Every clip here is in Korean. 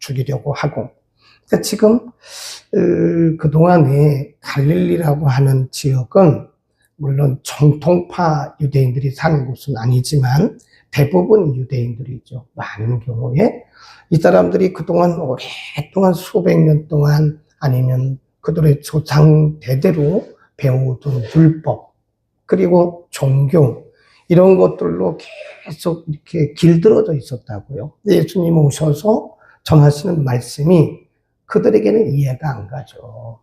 죽이려고 하고. 그러니까 지금 그동안에 갈릴리라고 하는 지역은 물론 정통파 유대인들이 사는 곳은 아니지만 대부분 유대인들이죠. 많은 경우에 이 사람들이 그동안 오랫동안 수백 년 동안 아니면 그들의 조상 대대로 배워오던 율법 그리고 종교 이런 것들로 계속 이렇게 길들어져 있었다고요. 예수님 오셔서 전하시는 말씀이 그들에게는 이해가 안 가죠.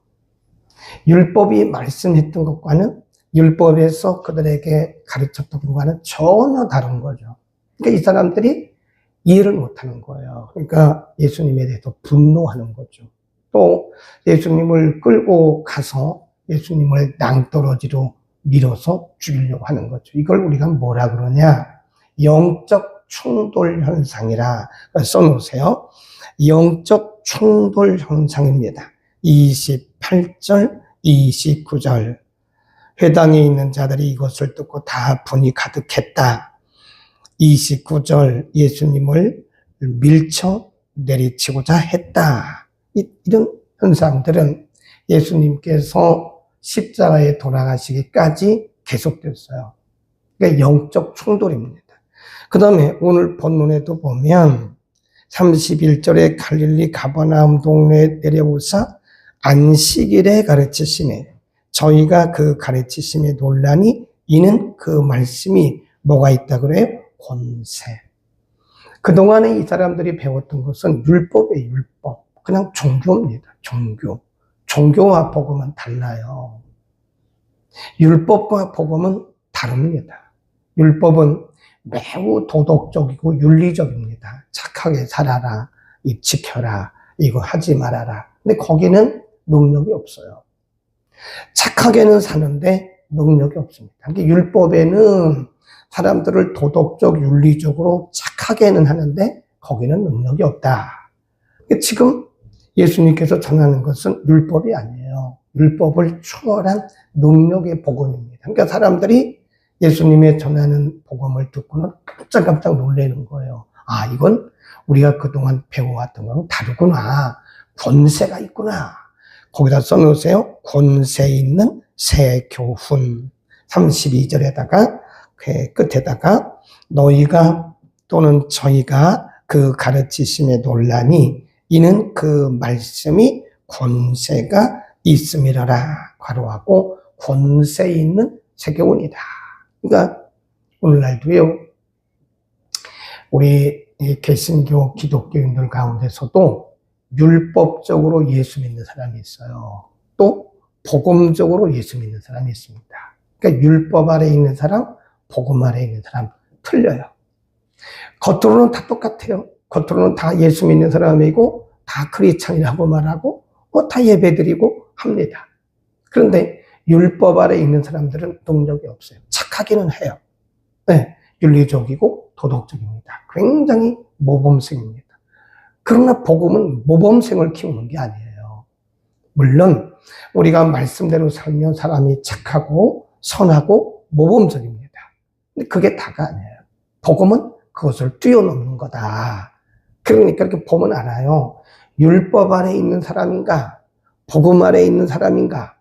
율법이 말씀했던 것과는 율법에서 그들에게 가르쳤던 것과는 전혀 다른 거죠. 그러니까 이 사람들이 이해를 못하는 거예요. 그러니까 예수님에 대해서 분노하는 거죠. 또 예수님을 끌고 가서 예수님을 낭떠러지로 밀어서 죽이려고 하는 거죠. 이걸 우리가 뭐라 그러냐? 영적 충돌 현상이라 써놓으세요. 영적 충돌 현상입니다. 28절, 29절. 회당에 있는 자들이 이것을 듣고 다 분이 가득했다. 29절, 예수님을 밀쳐 내리치고자 했다. 이런 현상들은 예수님께서 십자가에 돌아가시기까지 계속됐어요. 그러니까 영적 충돌입니다. 그 다음에 오늘 본문에도 보면 31절에 갈릴리 가버나움 동네에 내려오사 안식일에 가르치시네. 저희가 그 가르치심에 논란이 이는 그 말씀이 뭐가 있다 그래요? 권세. 그동안에 이 사람들이 배웠던 것은 율법의 율법. 그냥 종교입니다. 종교. 종교와 복음은 달라요. 율법과 복음은 다릅니다. 율법은 매우 도덕적이고 윤리적입니다. 착하게 살아라, 이 지켜라, 이거 하지 말아라. 근데 거기는 능력이 없어요. 착하게는 사는데 능력이 없습니다. 그러니까 율법에는 사람들을 도덕적, 윤리적으로 착하게는 하는데 거기는 능력이 없다. 그러니까 지금 예수님께서 전하는 것은 율법이 아니에요. 율법을 초월한 능력의 복음입니다. 그러니까 사람들이 예수님의 전하는 복음을 듣고는 깜짝깜짝 놀라는 거예요. 아, 이건 우리가 그동안 배워왔던 거랑 다르구나. 권세가 있구나. 거기다 써놓으세요. 권세 있는 새 교훈. 32절에다가 그 끝에다가 너희가 또는 저희가 그 가르치심에 논란이 이는 그 말씀이 권세가 있음이라라. 괄호하고 권세 있는 새 교훈이다. 그러니까 오늘날도요. 우리 개신교 기독교인들 가운데서도 율법적으로 예수 믿는 사람이 있어요. 또 복음적으로 예수 믿는 사람이 있습니다. 그러니까 율법 아래 있는 사람, 복음 아래 있는 사람 틀려요. 겉으로는 다 똑같아요. 겉으로는 다 예수 믿는 사람이고 다 크리스찬이라고 말하고 다 예배드리고 합니다. 그런데 율법 아래 있는 사람들은 능력이 없어요. 착하기는 해요. 네, 윤리적이고 도덕적입니다. 굉장히 모범생입니다. 그러나 복음은 모범생을 키우는 게 아니에요. 물론 우리가 말씀대로 살면 사람이 착하고 선하고 모범적입니다. 근데 그게 다가 아니에요. 복음은 그것을 뛰어넘는 거다. 그러니까 이렇게 보면 알아요. 율법 아래 있는 사람인가, 복음 아래 있는 사람인가.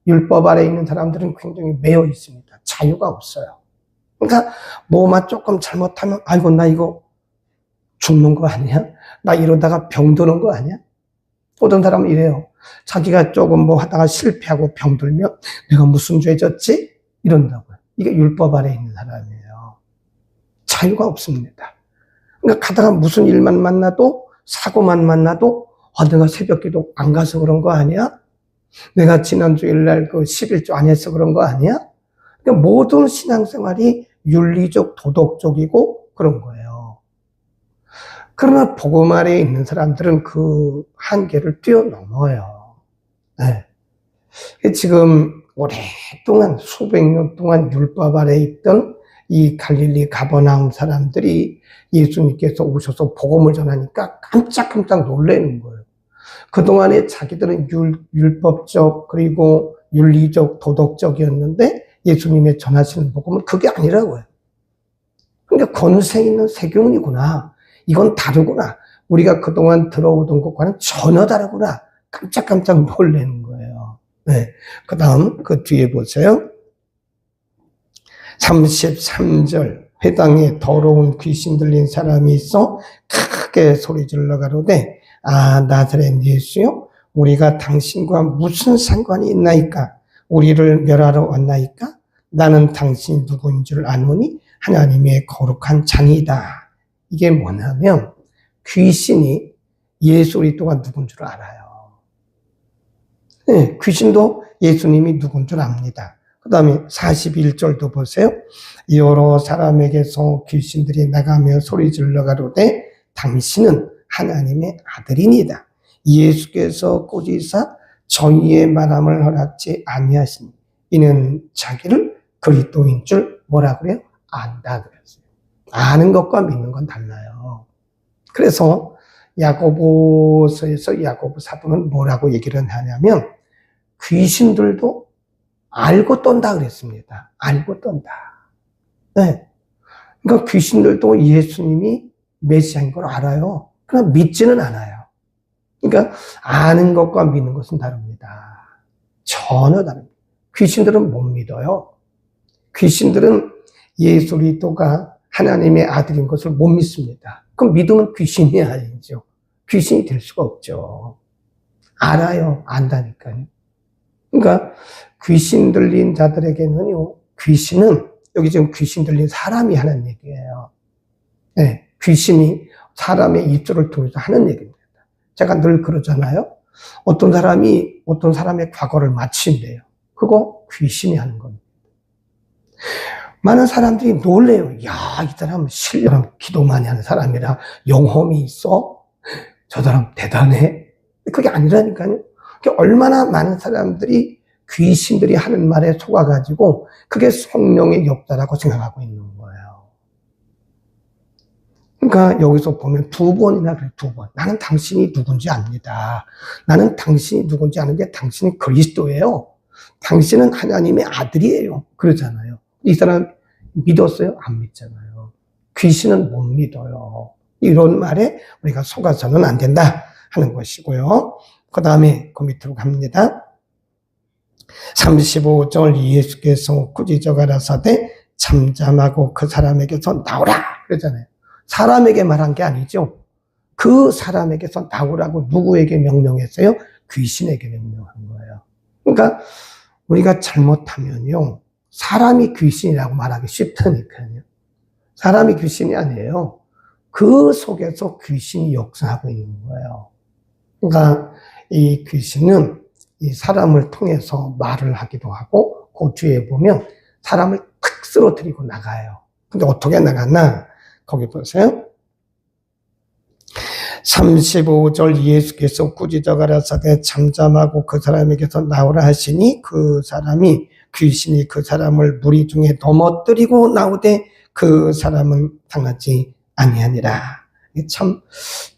율법 아래 있는 사람들은 굉장히 매여 있습니다. 자유가 없어요. 그러니까 뭐만 조금 잘못하면 아이고 나 이거 죽는 거 아니야? 나 이러다가 병드는 거 아니야? 어떤 사람은 이래요. 자기가 조금 뭐 하다가 실패하고 병들면 내가 무슨 죄 졌지? 이런다고요. 이게 율법 아래 있는 사람이에요. 자유가 없습니다. 그러니까 가다가 무슨 일만 만나도 사고만 만나도 내가 새벽기도 안 가서 그런 거 아니야? 내가 지난주일날 그 11조 안 해서 그런 거 아니야? 그러니까 모든 신앙생활이 윤리적, 도덕적이고 그런 거예요. 그러나 복음 아래에 있는 사람들은 그 한계를 뛰어넘어요. 네. 지금 오랫동안 수백 년 동안 율법 아래에 있던 이 갈릴리 가버나움 사람들이 예수님께서 오셔서 복음을 전하니까 깜짝깜짝 놀라는 거예요. 그동안에 자기들은 율법적 그리고 윤리적 도덕적이었는데 예수님의 전하시는 복음은 그게 아니라고요. 그러니까 권세 있는 새 교훈이구나. 이건 다르구나. 우리가 그동안 들어오던 것과는 전혀 다르구나. 깜짝깜짝 놀라는 거예요. 네. 그 다음, 그 뒤에 보세요. 33절. 회당에 더러운 귀신 들린 사람이 있어 크게 소리 질러 가로되, 아, 나사렛 예수요? 우리가 당신과 무슨 상관이 있나이까? 우리를 멸하러 왔나이까? 나는 당신이 누구인 줄 아노니 하나님의 거룩한 자니이다. 이게 뭐냐면 귀신이 예수 그리스도가 누군 줄 알아요. 네, 귀신도 예수님이 누군 줄 압니다. 그 다음에 41절도 보세요. 여러 사람에게서 귀신들이 나가며 소리 질러 가로되 당신은 하나님의 아들이니다. 예수께서 꾸짖사 정의의 말함을 허락지 아니하시니 이는 자기를 그리스도인 줄 뭐라 그래요? 안다 그랬어요. 아는 것과 믿는 건 달라요. 그래서 야고보서에서 야고보 사도는 뭐라고 얘기를 하냐면 귀신들도 알고 떤다 그랬습니다. 알고 떤다. 네. 그러니까 귀신들도 예수님이 메시아인 걸 알아요. 그러나 믿지는 않아요. 그러니까 아는 것과 믿는 것은 다릅니다. 전혀 다릅니다. 귀신들은 못 믿어요. 귀신들은 예수 그리스도가 하나님의 아들인 것을 못 믿습니다. 그럼 믿으면 귀신이 아니죠. 귀신이 될 수가 없죠. 알아요. 안다니까요. 그러니까 귀신 들린 자들에게는요, 귀신은 여기 지금 귀신 들린 사람이 하는 얘기예요. 네, 귀신이 사람의 입술을 통해서 하는 얘기입니다. 제가 늘 그러잖아요. 어떤 사람이 어떤 사람의 과거를 맞힌대요. 그거 귀신이 하는 겁니다. 많은 사람들이 놀래요. 야, 이 사람 신령 기도 많이 하는 사람이라 영험이 있어? 저 사람 대단해? 그게 아니라니까요. 얼마나 많은 사람들이 귀신들이 하는 말에 속아가지고 그게 성령의 역사라고 생각하고 있는 거예요. 그러니까 여기서 보면 2번이나 그래, 2번. 나는 당신이 누군지 압니다. 나는 당신이 누군지 아는데 당신은 그리스도예요. 당신은 하나님의 아들이에요. 그러잖아요. 이 사람 믿었어요? 안 믿잖아요. 귀신은 못 믿어요. 이런 말에 우리가 속아서는 안 된다 하는 것이고요. 그 다음에 그 밑으로 갑니다. 35절 예수께서 꾸짖어 가라사대 잠잠하고 그 사람에게서 나오라 그러잖아요. 사람에게 말한 게 아니죠. 그 사람에게서 나오라고 누구에게 명령했어요? 귀신에게 명령한 거예요. 그러니까 우리가 잘못하면요, 사람이 귀신이라고 말하기 쉽다니까요. 사람이 귀신이 아니에요. 그 속에서 귀신이 역사하고 있는 거예요. 그러니까 이 귀신은 이 사람을 통해서 말을 하기도 하고, 그 뒤에 보면 사람을 탁 쓰러뜨리고 나가요. 근데 어떻게 나갔나? 거기 보세요. 35절 예수께서 꾸짖어 가라사대 잠잠하고 그 사람에게서 나오라 하시니 그 사람이 귀신이 그 사람을 무리 중에 넘어뜨리고 나오되 그 사람은 당하지 아니하니라. 참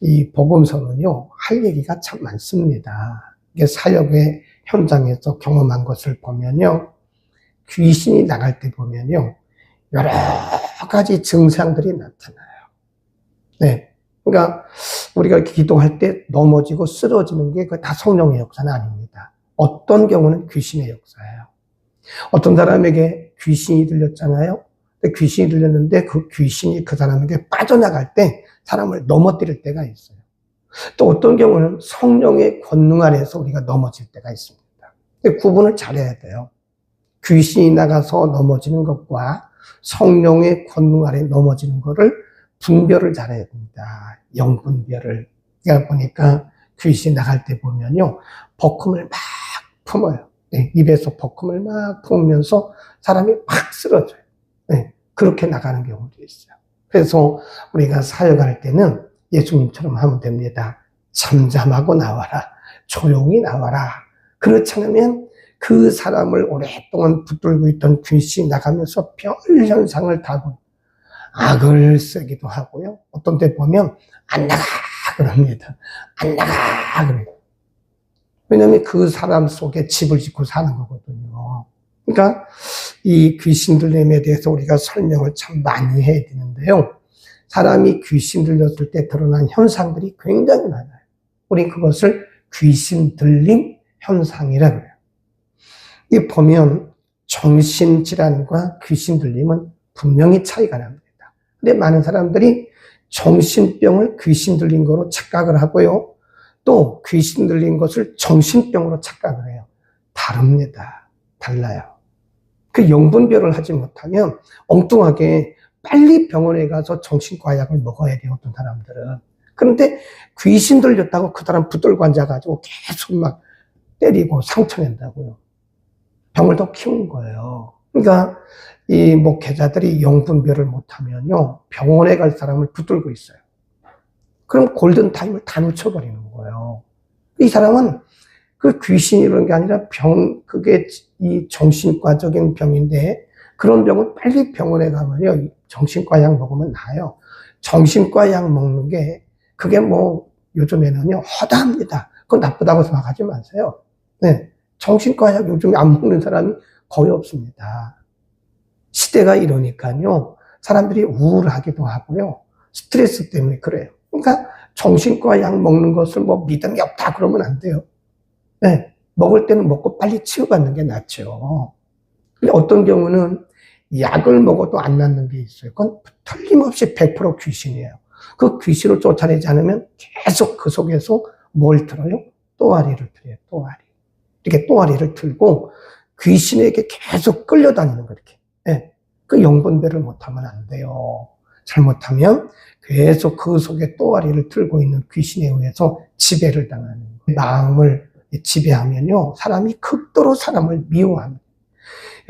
이 복음서는요 할 얘기가 참 많습니다. 이게 사역의 현장에서 경험한 것을 보면요, 귀신이 나갈 때 보면요 여러 가지 증상들이 나타나요. 네, 그러니까 우리가 기도할 때 넘어지고 쓰러지는 게 다 성령의 역사는 아닙니다. 어떤 경우는 귀신의 역사예요. 어떤 사람에게 귀신이 들렸잖아요. 귀신이 들렸는데 그 귀신이 그 사람에게 빠져나갈 때 사람을 넘어뜨릴 때가 있어요. 또 어떤 경우는 성령의 권능 아래에서 우리가 넘어질 때가 있습니다. 구분을 잘해야 돼요. 귀신이 나가서 넘어지는 것과 성령의 권능 아래 넘어지는 것을 분별을 잘해야 됩니다. 영분별을. 그러니까 보니까 귀신이 나갈 때 보면요, 버금을 막 품어요. 네, 입에서 버금을 막 품으면서 사람이 막 쓰러져요. 네, 그렇게 나가는 경우도 있어요. 그래서 우리가 사역할 때는 예수님처럼 하면 됩니다. 잠잠하고 나와라. 조용히 나와라. 그렇지 않으면 그 사람을 오랫동안 붙들고 있던 귀신이 나가면서 별 현상을 타고 악을 쓰기도 하고요. 어떤 때 보면 안 나가 그럽니다. 안 나가 그래요. 왜냐하면 그 사람 속에 집을 짓고 사는 거거든요. 그러니까 이 귀신 들림에 대해서 우리가 설명을 참 많이 해야 되는데요. 사람이 귀신 들렸을 때 드러난 현상들이 굉장히 많아요. 우리 그것을 귀신 들림 현상이라고 해요. 이 보면 정신질환과 귀신 들림은 분명히 차이가 납니다. 근데 많은 사람들이 정신병을 귀신 들린 거로 착각을 하고요. 또 귀신 들린 것을 정신병으로 착각을 해요. 다릅니다. 달라요. 그 영분별을 하지 못하면 엉뚱하게 빨리 병원에 가서 정신과 약을 먹어야 돼요, 어떤 사람들은. 그런데 귀신 들렸다고 그 사람 붙들고 앉아가지고 계속 막 때리고 상처낸다고요. 병을 더 키운 거예요. 그러니까 이 목회자들이 영분별을 못하면요, 병원에 갈 사람을 붙들고 있어요. 그럼 골든타임을 다 놓쳐버리는 거예요. 이 사람은 그 귀신이 이런 게 아니라 그게 이 정신과적인 병인데, 그런 병은 빨리 병원에 가면요, 정신과 약 먹으면 나아요. 정신과 약 먹는 게, 그게 뭐, 요즘에는요, 허다합니다. 그건 나쁘다고 생각하지 마세요. 네. 정신과 약 요즘에 안 먹는 사람이 거의 없습니다. 시대가 이러니까요, 사람들이 우울하기도 하고요, 스트레스 때문에 그래요. 그러니까 정신과 약 먹는 것을 뭐 믿음이 없다 그러면 안 돼요. 네, 먹을 때는 먹고 빨리 치유받는 게 낫죠. 근데 어떤 경우는 약을 먹어도 안 낫는 게 있어요. 그건 틀림없이 100% 귀신이에요. 그 귀신을 쫓아내지 않으면 계속 그 속에서 뭘 틀어요? 또아리를 틀어요, 또아리. 이렇게 또아리를 틀고 귀신에게 계속 끌려다니는 거, 이렇게. 네, 그 영분별을 못하면 안 돼요. 잘못하면 계속 그 속에 또아리를 틀고 있는 귀신에 의해서 지배를 당하는 거예요. 마음을 지배하면요, 사람이 극도로 사람을 미워합니다.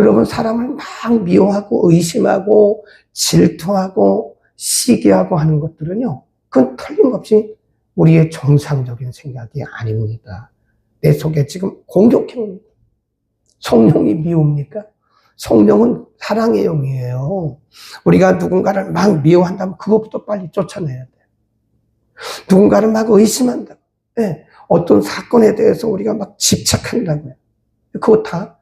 여러분, 사람을 막 미워하고 의심하고 질투하고 시기하고 하는 것들은요, 그건 틀림없이 우리의 정상적인 생각이 아닙니다. 내 속에 지금 공격해옵니다. 성령이 미웁니까? 성령은 사랑의 영이에요. 우리가 누군가를 막 미워한다면 그것부터 빨리 쫓아내야 돼요. 누군가를 막 의심한다. 네. 어떤 사건에 대해서 우리가 막 집착한다고요. 그거 다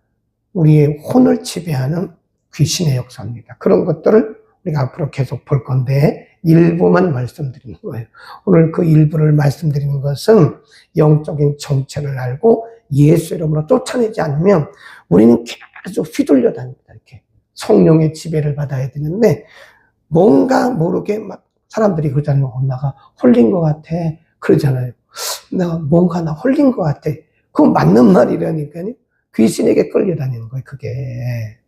우리의 혼을 지배하는 귀신의 역사입니다. 그런 것들을 우리가 앞으로 계속 볼 건데 일부만 말씀드리는 거예요. 오늘 그 일부를 말씀드리는 것은 영적인 정체를 알고 예수 이름으로 쫓아내지 않으면 우리는 계속 휘둘려 다닙니다. 이렇게 성령의 지배를 받아야 되는데, 뭔가 모르게 막 사람들이 그러잖아요. 엄마가 홀린 것 같아. 그러잖아요. 뭔가 나 홀린 것 같아. 그건 맞는 말이라니까요. 귀신에게 끌려다니는 거예요, 그게.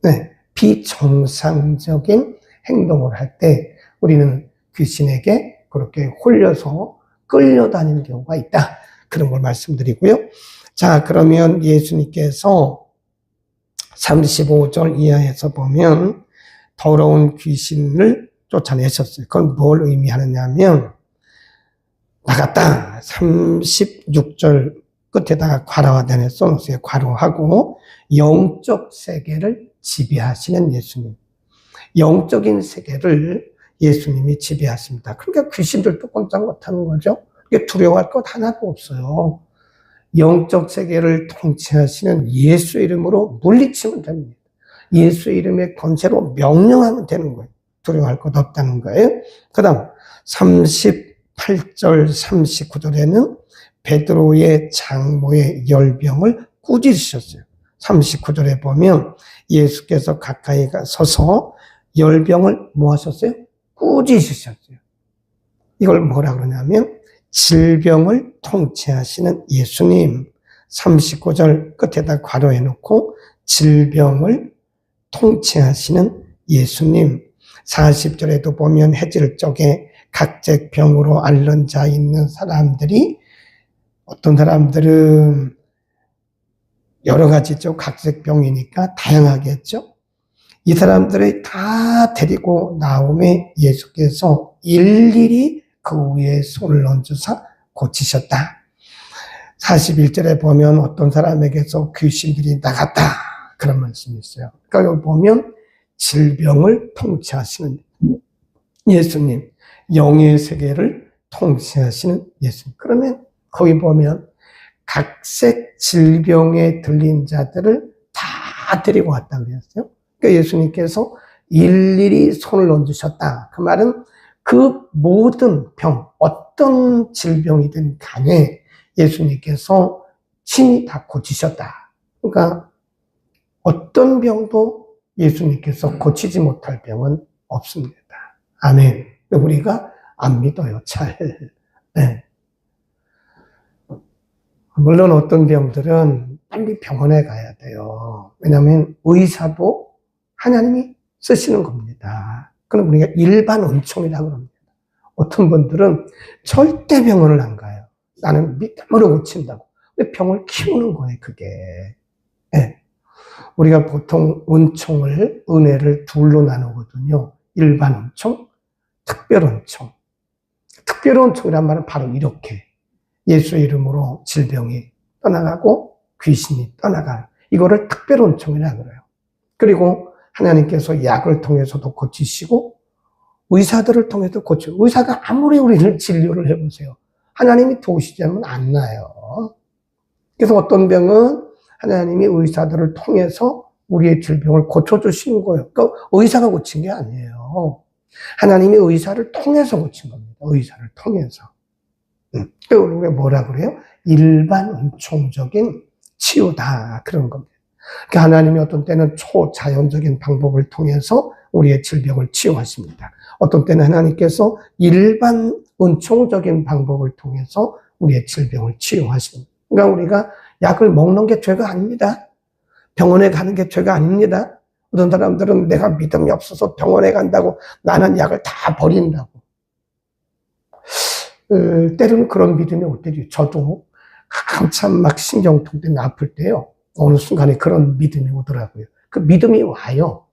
네. 비정상적인 행동을 할 때 우리는 귀신에게 그렇게 홀려서 끌려다니는 경우가 있다. 그런 걸 말씀드리고요. 자, 그러면 예수님께서 35절 이하에서 보면 더러운 귀신을 쫓아내셨어요. 그건 뭘 의미하느냐면, 나갔다. 36절 끝에다가 괄호하단에 써놓으세요. 괄호하고, 영적 세계를 지배하시는 예수님. 영적인 세계를 예수님이 지배하십니다. 그러니까 귀신들도 꼼짝 못하는 거죠. 이게 두려워할 것 하나도 없어요. 영적 세계를 통치하시는 예수 이름으로 물리치면 됩니다. 예수 이름의 권세로 명령하면 되는 거예요. 두려워할 것 없다는 거예요. 그 다음 38절 39절에는 베드로의 장모의 열병을 꾸짖으셨어요. 39절에 보면 예수께서 가까이 서서 열병을 뭐 하셨어요? 꾸짖으셨어요. 이걸 뭐라 그러냐면 질병을 통치하시는 예수님. 39절 끝에다 괄호해 놓고 질병을 통치하시는 예수님. 40절에도 보면 해질 적에 각색병으로 앓는 자 있는 사람들이, 어떤 사람들은 여러 가지죠. 각색병이니까 다양하겠죠. 이 사람들을 다 데리고 나오면 예수께서 일일이 그 위에 손을 얹으사 고치셨다. 41절에 보면 어떤 사람에게서 귀신들이 나갔다. 그런 말씀이 있어요. 그러니까 여기 보면 질병을 통치하시는 예수님, 영의 세계를 통치하시는 예수님. 그러면 거기 보면 각색 질병에 들린 자들을 다 데리고 왔다고 그랬어요. 그러니까 예수님께서 일일이 손을 얹으셨다. 그 말은 그 모든 병, 어떤 질병이든 간에 예수님께서 친히 다 고치셨다. 그러니까 어떤 병도 예수님께서 고치지 못할 병은 없습니다. 아멘. 우리가 안 믿어요, 잘. 네. 물론 어떤 병들은 빨리 병원에 가야 돼요. 왜냐하면 의사도 하나님이 쓰시는 겁니다. 그럼 우리가 일반 은총이라고 합니다. 어떤 분들은 절대 병원을 안 가요. 나는 믿음으로 고친다고. 근데 병을 키우는 거예요, 그게. 네. 우리가 보통 은총을, 은혜를 둘로 나누거든요. 일반 은총, 특별 은총. 특별 은총이란 말은 바로 이렇게. 예수의 이름으로 질병이 떠나가고 귀신이 떠나가는. 이거를 특별 은총이라고 그래요. 그리고 하나님께서 약을 통해서도 고치시고 의사들을 통해서 고치고 의사가 아무리 우리를 진료를 해보세요. 하나님이 도우시지 않으면 안 나요. 그래서 어떤 병은 하나님이 의사들을 통해서 우리의 질병을 고쳐주시는 거예요. 그러니까 의사가 고친 게 아니에요. 하나님이 의사를 통해서 고친 겁니다. 의사를 통해서. 그러니까 우리가 뭐라 그래요? 일반 은총적인 치유다. 그런 겁니다. 그러니까 하나님이 어떤 때는 초자연적인 방법을 통해서 우리의 질병을 치유하십니다. 어떤 때는 하나님께서 일반 은총적인 방법을 통해서 우리의 질병을 치유하십니다. 그러니까 우리가 약을 먹는 게 죄가 아닙니다. 병원에 가는 게 죄가 아닙니다. 어떤 사람들은 내가 믿음이 없어서 병원에 간다고 나는 약을 다 버린다고. 때로는 그런 믿음이 올 때도 저도 한참 막 신경통 때문에 아플 때요. 어느 순간에 그런 믿음이 오더라고요. 그 믿음이 와요.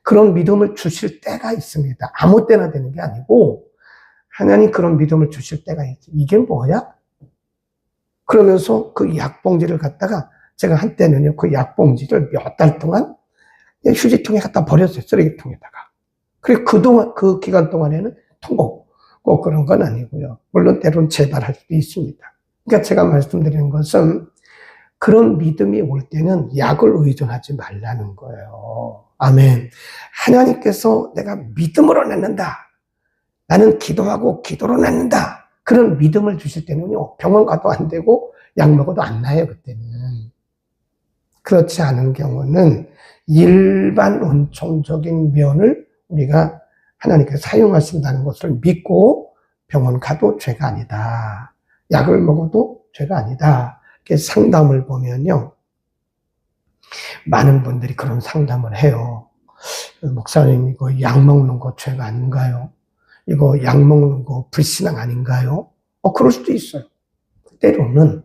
그런 믿음을 주실 때가 있습니다. 아무 때나 되는 게 아니고 하나님 그런 믿음을 주실 때가 있어요. 이게 뭐야? 그러면서 그 약봉지를 갖다가 제가 한때는요. 그 약봉지를 몇 달 동안 휴지통에 갖다 버렸어요. 쓰레기통에다가. 그리고 그동안 그 기간 동안에는 통보 꼭 그런 건 아니고요. 물론 때로는 재발할 수도 있습니다. 그러니까 제가 말씀드리는 것은 그런 믿음이 올 때는 약을 의존하지 말라는 거예요. 아멘. 하나님께서 내가 믿음으로 낫는다. 나는 기도하고 기도로 낫는다. 그런 믿음을 주실 때는요. 병원 가도 안 되고 약 먹어도 안 나요. 그때는. 그렇지 않은 경우는 일반 은총적인 면을 우리가 하나님께서 사용하신다는 것을 믿고 병원 가도 죄가 아니다. 약을 먹어도 죄가 아니다. 상담을 보면요. 많은 분들이 그런 상담을 해요. 목사님, 이거 약 먹는 거 죄가 아닌가요? 이거 약 먹는 거 불신앙 아닌가요? 그럴 수도 있어요. 때로는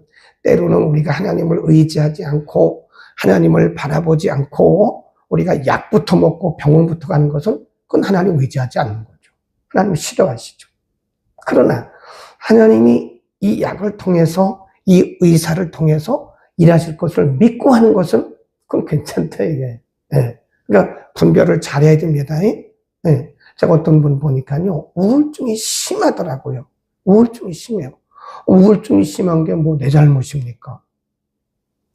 우리가 하나님을 의지하지 않고 하나님을 바라보지 않고 우리가 약부터 먹고 병원부터 가는 것은 그건 하나님 의지하지 않는 거죠. 하나님 싫어하시죠. 그러나 하나님이 이 약을 통해서 이 의사를 통해서 일하실 것을 믿고 하는 것은 그건 괜찮다 이게. 네. 그러니까 분별을 잘해야 됩니다. 네. 제가 어떤 분 보니까요 우울증이 심하더라고요. 우울증이 심해요. 우울증이 심한 게 뭐 내 잘못입니까?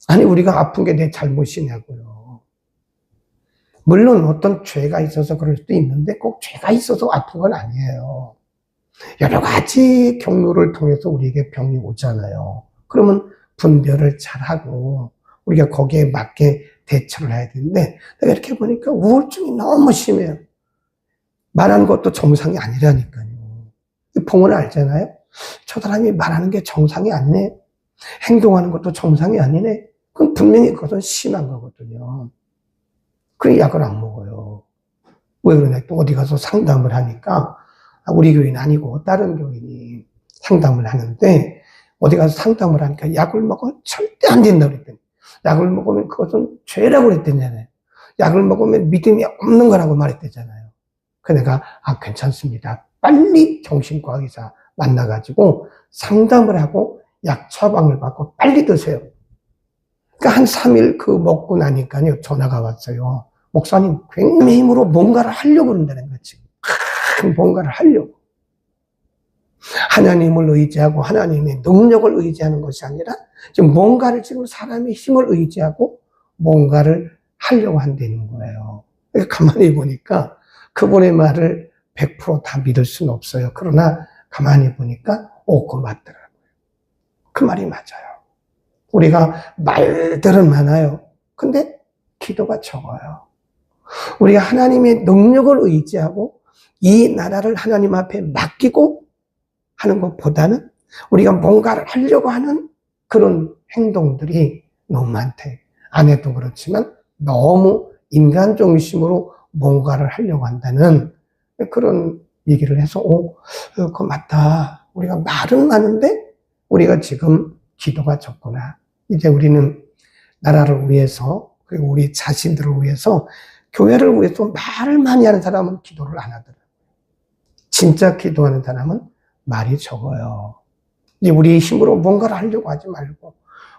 아니 우리가 아픈 게 내 잘못이냐고요. 물론 어떤 죄가 있어서 그럴 수도 있는데 꼭 죄가 있어서 아픈 건 아니에요. 여러 가지 경로를 통해서 우리에게 병이 오잖아요. 그러면 분별을 잘하고 우리가 거기에 맞게 대처를 해야 되는데 내가 이렇게 보니까 우울증이 너무 심해요. 말하는 것도 정상이 아니라니까요. 보면 알잖아요. 저 사람이 말하는 게 정상이 아니네. 행동하는 것도 정상이 아니네. 그건 분명히 그것은 심한 거거든요. 그래 약을 안 먹어요. 왜 그러냐? 또 어디 가서 상담을 하니까 우리 교회는 아니고 다른 교인이 상담을 하는데 어디 가서 상담을 하니까 약을 먹으면 절대 안 된다 그랬더니 약을 먹으면 그것은 죄라고 그랬대잖아요. 약을 먹으면 믿음이 없는 거라고 말했대잖아요. 그래서 내가 괜찮습니다. 빨리 정신과 의사 만나가지고 상담을 하고 약 처방을 받고 빨리 드세요. 그러니까 한 3일 그 먹고 나니까요 전화가 왔어요. 목사님 굉장히 힘으로 뭔가를 하려고 그런다는 거지. 뭔가를 하려고. 하나님을 의지하고 하나님의 능력을 의지하는 것이 아니라 지금 뭔가를 지금 사람의 힘을 의지하고 뭔가를 하려고 한다는 거예요. 가만히 보니까 그분의 말을 100%다 믿을 수는 없어요. 그러나 가만히 보니까 그거 맞더라고요. 그 말이 맞아요. 우리가 말들은 많아요. 근데 기도가 적어요. 우리가 하나님의 능력을 의지하고 이 나라를 하나님 앞에 맡기고 하는 것보다는 우리가 뭔가를 하려고 하는 그런 행동들이 너무 많대. 아내도 그렇지만 너무 인간 중심으로 뭔가를 하려고 한다는 그런 얘기를 해서 그거 맞다. 우리가 말은 많은데 우리가 지금 기도가 적구나. 이제 우리는 나라를 위해서 그리고 우리 자신들을 위해서 교회를 위해서 말을 많이 하는 사람은 기도를 안 하더라고요. 진짜 기도하는 사람은 말이 적어요. 이제 우리의 힘으로 뭔가를 하려고 하지 말고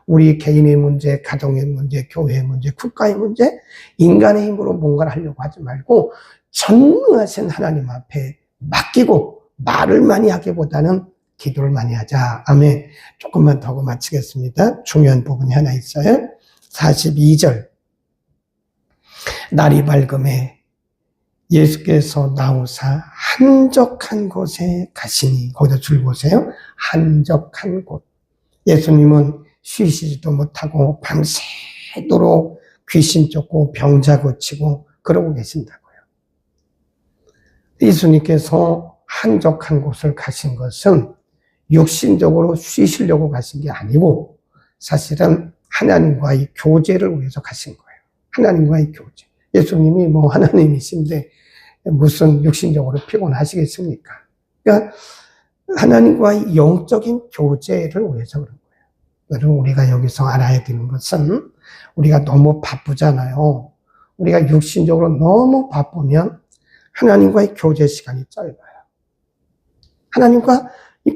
우리 개인의 문제, 가정의 문제, 교회의 문제, 국가의 문제, 인간의 힘으로 뭔가를 하려고 하지 말고 전능하신 하나님 앞에 맡기고 말을 많이 하기보다는 기도를 많이 하자. 아멘. 조금만 더 하고 마치겠습니다. 중요한 부분이 하나 있어요. 42절. 날이 밝음에 예수께서 나오사 한적한 곳에 가시니, 거기다 줄 보세요. 한적한 곳. 예수님은 쉬시지도 못하고 밤새도록 귀신 쫓고 병자 고치고 그러고 계신다고요. 예수님께서 한적한 곳을 가신 것은 육신적으로 쉬시려고 가신 게 아니고 사실은 하나님과의 교제를 위해서 가신 거예요. 하나님과의 교제. 예수님이 뭐 하나님이신데 무슨 육신적으로 피곤하시겠습니까? 그러니까 하나님과의 영적인 교제를 위해서 그런 거예요. 여러분, 우리가 여기서 알아야 되는 것은 우리가 너무 바쁘잖아요. 우리가 육신적으로 너무 바쁘면 하나님과의 교제 시간이 짧아요. 하나님과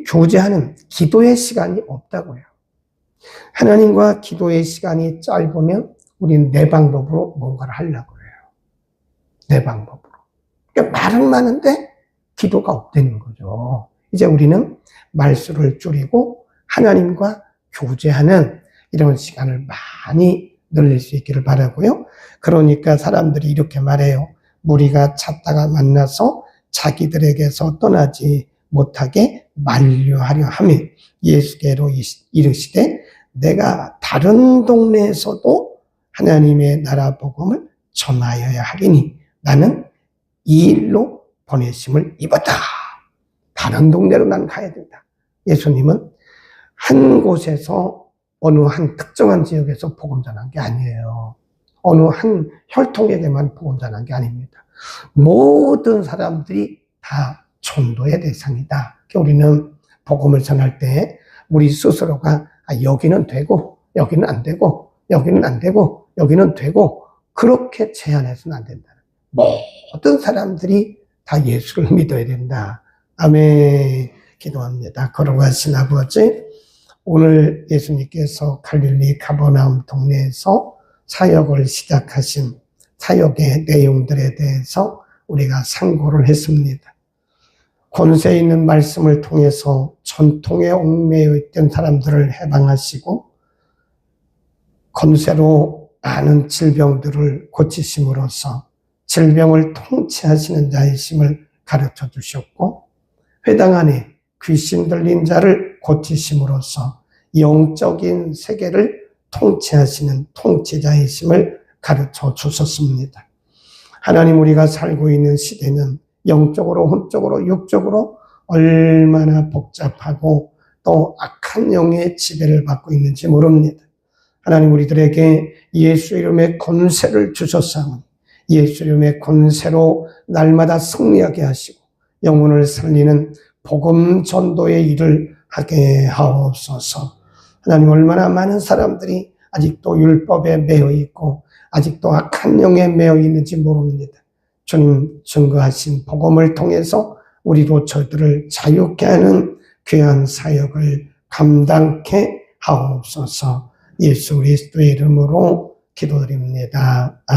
교제하는 기도의 시간이 없다고요. 하나님과 기도의 시간이 짧으면 우리는 내 방법으로 뭔가를 하려고 해요. 내 방법으로. 그러니까 말은 많은데 기도가 없다는 거죠. 이제 우리는 말수를 줄이고 하나님과 교제하는 이런 시간을 많이 늘릴 수 있기를 바라고요. 그러니까 사람들이 이렇게 말해요. 무리가 찾다가 만나서 자기들에게서 떠나지 못하게 만류하려 하며 예수께로 이르시되 내가 다른 동네에서도 하나님의 나라 복음을 전하여야 하리니 나는 이 일로 보내심을 입었다. 다른 동네로 난 가야 된다. 예수님은 한 곳에서 어느 한 특정한 지역에서 복음 전한 게 아니에요. 어느 한 혈통에게만 복음 전한 게 아닙니다. 모든 사람들이 다 전도의 대상이다. 우리는 복음을 전할 때 우리 스스로가 여기는 되고 여기는 안 되고 여기는 안 되고 여기는 되고 그렇게 제한해서는 안 된다. 모든 사람들이 다 예수를 믿어야 된다. 아멘. 기도합니다. 걸어가신 아버지, 오늘 예수님께서 갈릴리 가버나움 동네에서 사역을 시작하신 사역의 내용들에 대해서 우리가 상고를 했습니다. 권세 있는 말씀을 통해서 전통에 얽매여 있던 사람들을 해방하시고 권세로 많은 질병들을 고치심으로써 질병을 통치하시는 자이심을 가르쳐 주셨고 회당 안에 귀신 들린 자를 고치심으로써 영적인 세계를 통치하시는 통치자이심을 가르쳐 주셨습니다. 하나님, 우리가 살고 있는 시대는 영적으로, 혼적으로, 육적으로 얼마나 복잡하고 또 악한 영의 지배를 받고 있는지 모릅니다. 하나님, 우리들에게 예수 이름의 권세를 주셨사오니 예수 이름의 권세로 날마다 승리하게 하시고 영혼을 살리는 복음 전도의 일을 하게 하옵소서. 하나님, 얼마나 많은 사람들이 아직도 율법에 매여 있고 아직도 악한 영에 매여 있는지 모릅니다. 주님 증거하신 복음을 통해서 우리도 저들을 자유케 하는 귀한 사역을 감당케 하옵소서. 예수 그리스도의 이름으로 기도드립니다. 아멘.